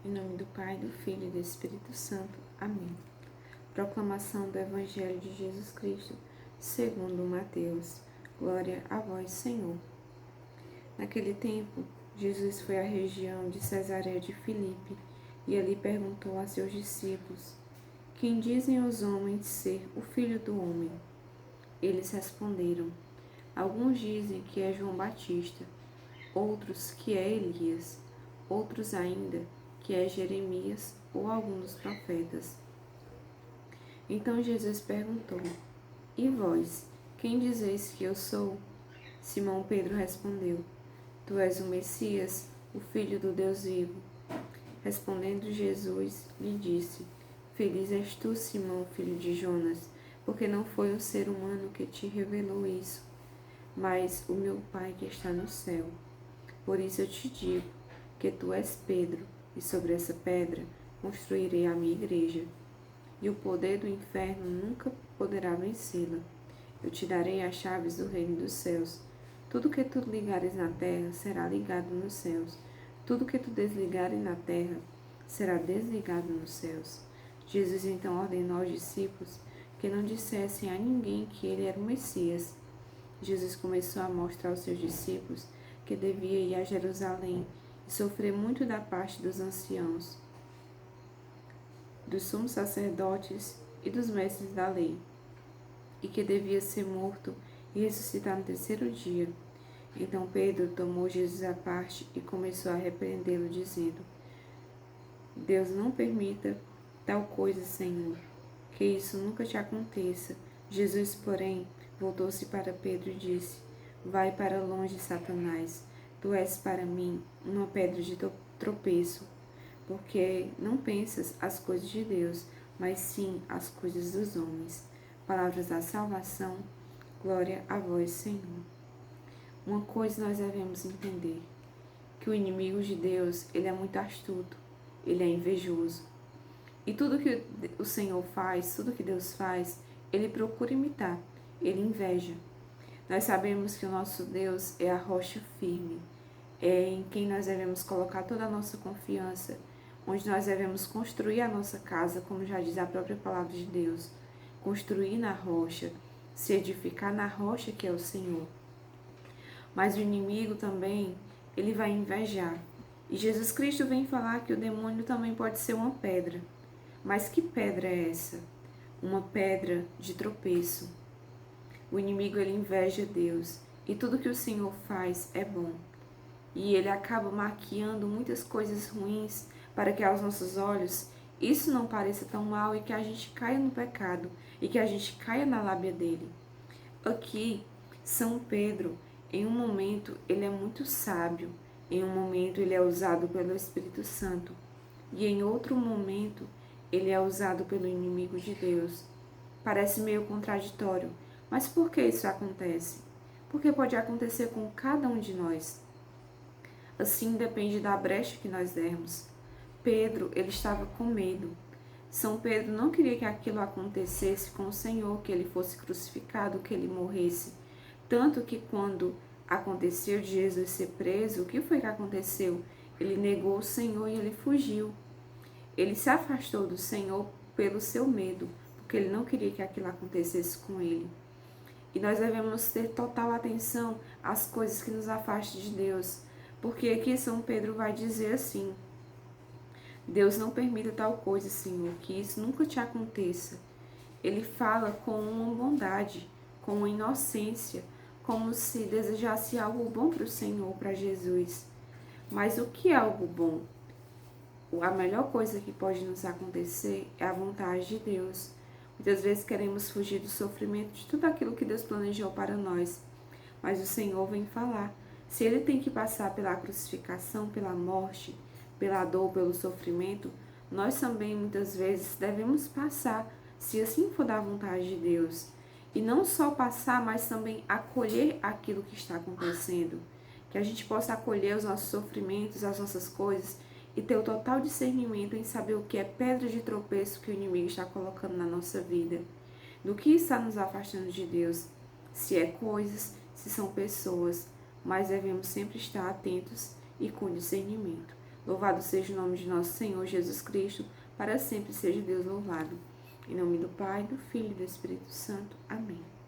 Em nome do Pai, do Filho e do Espírito Santo. Amém. Proclamação do Evangelho de Jesus Cristo, segundo Mateus. Glória a vós, Senhor. Naquele tempo, Jesus foi à região de Cesareia de Filipe e ali perguntou a seus discípulos: Quem dizem os homens ser o Filho do Homem? Eles responderam: Alguns dizem que é João Batista, outros que é Elias, outros ainda que é Jeremias ou algum dos profetas. Então Jesus perguntou: E vós, quem dizeis que eu sou? Simão Pedro respondeu: Tu és o Messias, o Filho do Deus vivo. Respondendo Jesus, lhe disse: Feliz és tu, Simão, filho de Jonas, porque não foi um ser humano que te revelou isso, mas o meu Pai que está no céu. Por isso eu te digo que tu és Pedro, e sobre essa pedra construirei a minha igreja, e o poder do inferno nunca poderá vencê-la. Eu te darei as chaves do reino dos céus. Tudo que tu ligares na terra será ligado nos céus. Tudo que tu desligares na terra será desligado nos céus. Jesus então ordenou aos discípulos que não dissessem a ninguém que ele era o Messias. Jesus começou a mostrar aos seus discípulos que devia ir a Jerusalém e sofrer muito da parte dos anciãos, dos sumos sacerdotes e dos mestres da lei, e que devia ser morto e ressuscitar no terceiro dia. Então Pedro tomou Jesus à parte e começou a repreendê-lo, dizendo: Deus não permita tal coisa, Senhor, que isso nunca te aconteça. Jesus, porém, voltou-se para Pedro e disse: Vai para longe, Satanás. Tu és para mim uma pedra de tropeço, porque não pensas as coisas de Deus, mas sim as coisas dos homens. Palavras da salvação, glória a vós, Senhor. Uma coisa nós devemos entender, que o inimigo de Deus, ele é muito astuto, ele é invejoso. E tudo que o Senhor faz, tudo que Deus faz, ele procura imitar, ele inveja. Nós sabemos que o nosso Deus é a rocha firme, é em quem nós devemos colocar toda a nossa confiança, onde nós devemos construir a nossa casa, como já diz a própria palavra de Deus, construir na rocha, se edificar na rocha que é o Senhor. Mas o inimigo também, ele vai invejar. E Jesus Cristo vem falar que o demônio também pode ser uma pedra. Mas que pedra é essa? Uma pedra de tropeço. O inimigo, ele inveja Deus, e tudo que o Senhor faz é bom. E ele acaba maquiando muitas coisas ruins para que aos nossos olhos isso não pareça tão mal e que a gente caia no pecado e que a gente caia na lábia dele. Aqui, São Pedro, em um momento ele é muito sábio, em um momento ele é usado pelo Espírito Santo e em outro momento ele é usado pelo inimigo de Deus. Parece meio contraditório, mas por que isso acontece? Porque pode acontecer com cada um de nós. Assim depende da brecha que nós dermos. Pedro, ele estava com medo. São Pedro não queria que aquilo acontecesse com o Senhor, que ele fosse crucificado, que ele morresse. Tanto que quando aconteceu de Jesus ser preso, o que foi que aconteceu? Ele negou o Senhor e ele fugiu. Ele se afastou do Senhor pelo seu medo, porque ele não queria que aquilo acontecesse com ele. E nós devemos ter total atenção às coisas que nos afastam de Deus, porque aqui São Pedro vai dizer assim: Deus não permita tal coisa, Senhor, que isso nunca te aconteça. Ele fala com uma bondade, com uma inocência, como se desejasse algo bom para o Senhor, para Jesus. Mas o que é algo bom? A melhor coisa que pode nos acontecer é a vontade de Deus. Muitas vezes queremos fugir do sofrimento, de tudo aquilo que Deus planejou para nós. Mas o Senhor vem falar. Se Ele tem que passar pela crucificação, pela morte, pela dor, pelo sofrimento, nós também muitas vezes devemos passar, se assim for da vontade de Deus. E não só passar, mas também acolher aquilo que está acontecendo. Que a gente possa acolher os nossos sofrimentos, as nossas coisas, e ter o total discernimento em saber o que é pedra de tropeço que o inimigo está colocando na nossa vida, do que está nos afastando de Deus, se é coisas, se são pessoas, mas devemos sempre estar atentos e com discernimento. Louvado seja o nome de nosso Senhor Jesus Cristo, para sempre seja Deus louvado. Em nome do Pai, do Filho e do Espírito Santo. Amém.